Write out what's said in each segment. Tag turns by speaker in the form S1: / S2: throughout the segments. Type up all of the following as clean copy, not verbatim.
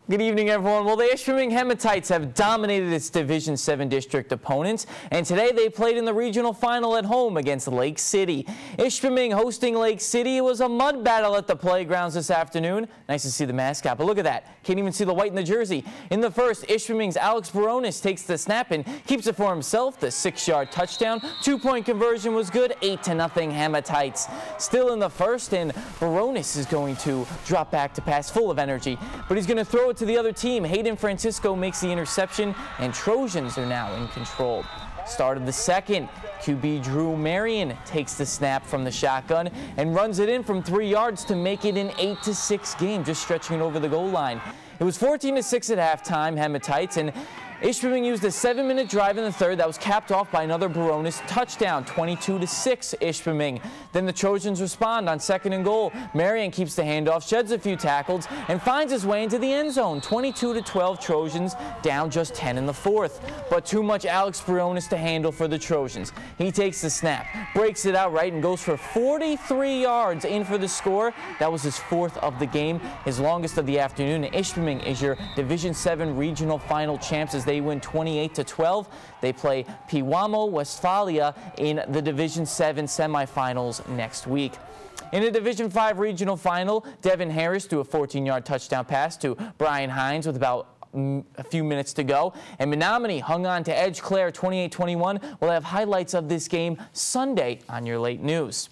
S1: Good evening, everyone. Well, the Ishpeming Hematites have dominated its Division 7 district opponents, and today they played in the regional final at home against Lake City. Ishpeming hosting Lake City. It was a mud battle at the playgrounds this afternoon. Nice to see the mascot, but look at that. Can't even see the white in the jersey. In the first, Ishpeming's Alex Baronis takes the snap and keeps it for himself. The 6-yard touchdown. 2-point conversion was good. 8-0 Hematites. Still in the first, and Baronis is going to drop back to pass full of energy, but he's going to throw it to the other team. Hayden Francisco makes the interception, and Trojans are now in control. Start of the second, QB Drew Marion takes the snap from the shotgun and runs it in from 3 yards to make it an 8-6 game, just stretching it over the goal line. It was 14-6 at halftime, Hematites, and Ishpeming used a 7-minute drive in the third that was capped off by another Baronis touchdown, 22-6 Ishpeming. Then the Trojans respond on 2nd and goal. Marion keeps the handoff, sheds a few tackles, and finds his way into the end zone. 22-12 Trojans, down just 10 in the fourth. But too much Alex Baronis to handle for the Trojans. He takes the snap, breaks it out right, and goes for 43 yards in for the score. That was his 4th of the game, his longest of the afternoon. Ishpeming is your Division 7 regional final champs as they win 28-12. They play Pewamo, Westphalia in the Division 7 semifinals next week. In a Division 5 regional final, Devin Harris threw a 14-yard touchdown pass to Brian Hines with about a few minutes to go, and Menominee hung on to Edge Clare 28-21. We'll have highlights of this game Sunday on your late news.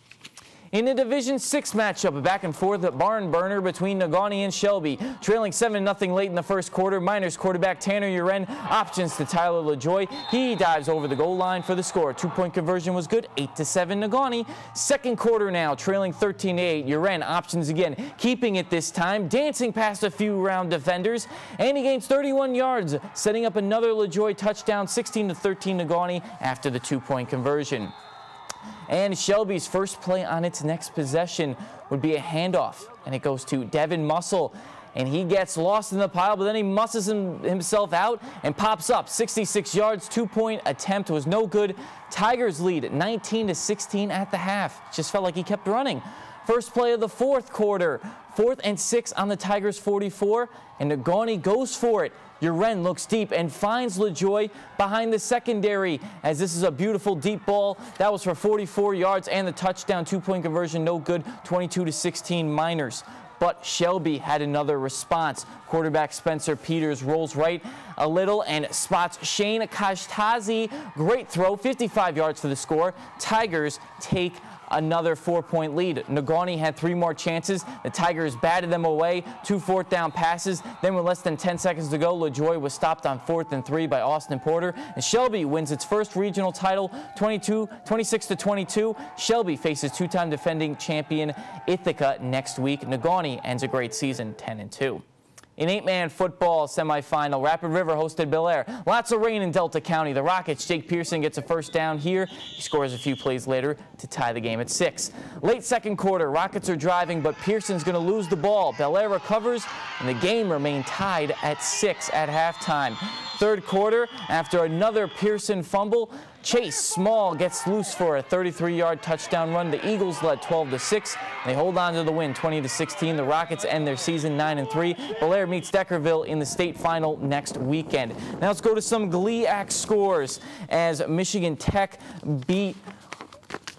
S1: In a Division 6 matchup, a back-and-forth barn burner between Negaunee and Shelby. Trailing 7-0 late in the first quarter, Miners quarterback Tanner Uren options to Tyler LaJoy. He dives over the goal line for the score. 2-point conversion was good, 8-7 Negaunee. Second quarter now, trailing 13-8. Uren options again, keeping it this time, dancing past a few round defenders, and he gains 31 yards, setting up another LaJoy touchdown, 16-13 Negaunee after the 2-point conversion. And Shelby's first play on its next possession would be a handoff, and it goes to Devin Mussel, and he gets lost in the pile, but then he musses himself out and pops up 66 yards. 2-point attempt was no good. Tigers lead 19-16 at the half. Just felt like he kept running. First play of the fourth quarter, 4th and 6 on the Tigers 44, and Negaunee goes for it. Uren looks deep and finds LaJoy behind the secondary, as this is a beautiful deep ball. That was for 44 yards and the touchdown. 2-point conversion, no good, 22-16 Miners. But Shelby had another response. Quarterback Spencer Peters rolls right a little and spots Shane Kashtazi. Great throw, 55 yards for the score. Tigers take another 4-point lead. Negaunee had 3 more chances. The Tigers batted them away. 2 fourth-down passes. Then with less than 10 seconds to go, LaJoy was stopped on 4th and 3 by Austin Porter. And Shelby wins its first regional title, 26-22. Shelby faces 2-time defending champion Ithaca next week. Negaunee ends a great season, 10-2. In 8-man football semifinal, Rapid River hosted Bel Air. Lots of rain in Delta County. The Rockets' Jake Pearson gets a first down here. He scores a few plays later to tie the game at 6. Late second quarter, Rockets are driving, but Pearson's going to lose the ball. Bel Air recovers, and the game remained tied at 6 at halftime. Third quarter, after another Pearson fumble, Chase Small gets loose for a 33-yard touchdown run. The Eagles led 12-6. They hold on to the win, 20-16. The Rockets end their season 9-3. Bel Air meets Deckerville in the state final next weekend. Now let's go to some GLIAC scores as Michigan Tech beat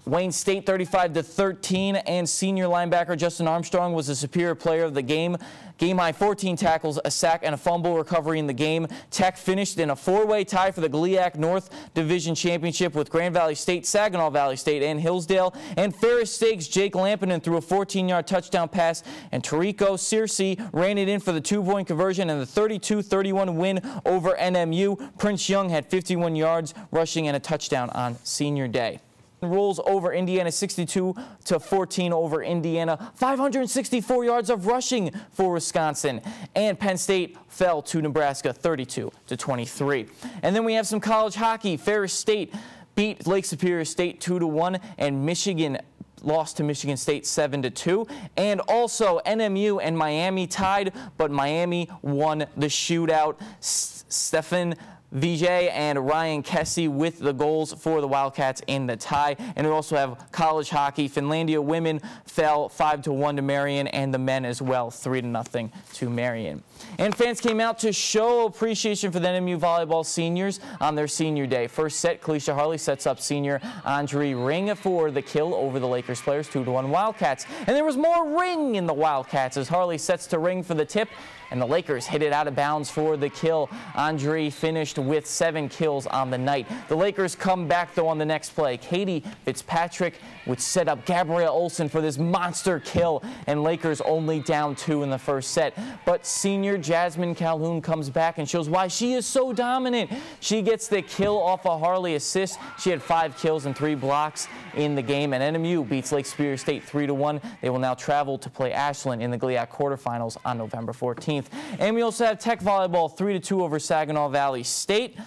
S1: Wayne State 35-13, and senior linebacker Justin Armstrong was the superior player of the game. Game-high 14 tackles, a sack, and a fumble recovery in the game. Tech finished in a 4-way tie for the GLIAC North Division Championship with Grand Valley State, Saginaw Valley State, and Hillsdale. And Ferris Stakes' Jake Lampinen threw a 14-yard touchdown pass, and Tarico Searcy ran it in for the 2-point conversion and the 32-31 win over NMU. Prince Young had 51 yards rushing and a touchdown on senior day. Rolls over Indiana 62-14 over Indiana. 564 yards of rushing for Wisconsin. And Penn State fell to Nebraska 32-23. And then we have some college hockey. Ferris State beat Lake Superior State 2-1, and Michigan lost to Michigan State 7-2. And also NMU and Miami tied, but Miami won the shootout. Stefan Vijay and Ryan Kessie with the goals for the Wildcats in the tie. And we also have college hockey. Finlandia women fell 5-1 to Marion, and the men as well 3-0 to Marion. And fans came out to show appreciation for the NMU Volleyball seniors on their senior day. First set, Kalisha Harley sets up senior Andre Ring for the kill over the Lakers players, 2-1 Wildcats. And there was more Ring in the Wildcats as Harley sets to Ring for the tip, and the Lakers hit it out of bounds for the kill. Andre finished with 7 kills on the night. The Lakers come back, though, on the next play. Katie Fitzpatrick would set up Gabrielle Olsen for this monster kill, and Lakers only down 2 in the first set. But senior Jasmine Calhoun comes back and shows why she is so dominant. She gets the kill off a Harley assist. She had 5 kills and 3 blocks in the game, and NMU beats Lake Superior State 3-1. They will now travel to play Ashland in the GLIAC quarterfinals on November 14th. And we also have Tech Volleyball 3-2 over Saginaw Valley State.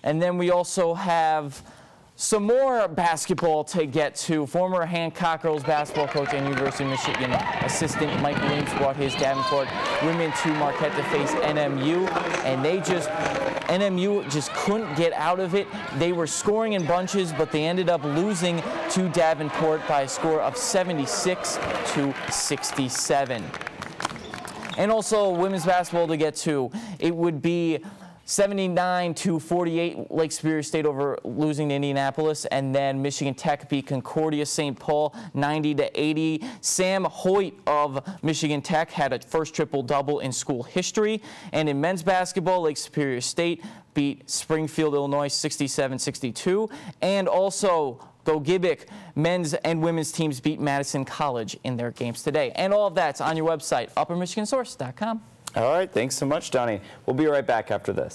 S1: And then we also have some more basketball to get to. Former Hancock girls basketball coach and University of Michigan assistant Mike Williams brought his Davenport women to Marquette to face NMU, and NMU just couldn't get out of it. They were scoring in bunches, but they ended up losing to Davenport by a score of 76-67. And also women's basketball to get to. It would be 79-48 Lake Superior State over losing to Indianapolis, and then Michigan Tech beat Concordia St. Paul 90-80. Sam Hoyt of Michigan Tech had a first triple-double in school history. And in men's basketball, Lake Superior State beat Springfield, Illinois 67-62. And also Go Gibbik, men's and women's teams beat Madison College in their games today. And all of that's on your website, uppermichigansource.com.
S2: All right, thanks so much, Donnie. We'll be right back after this.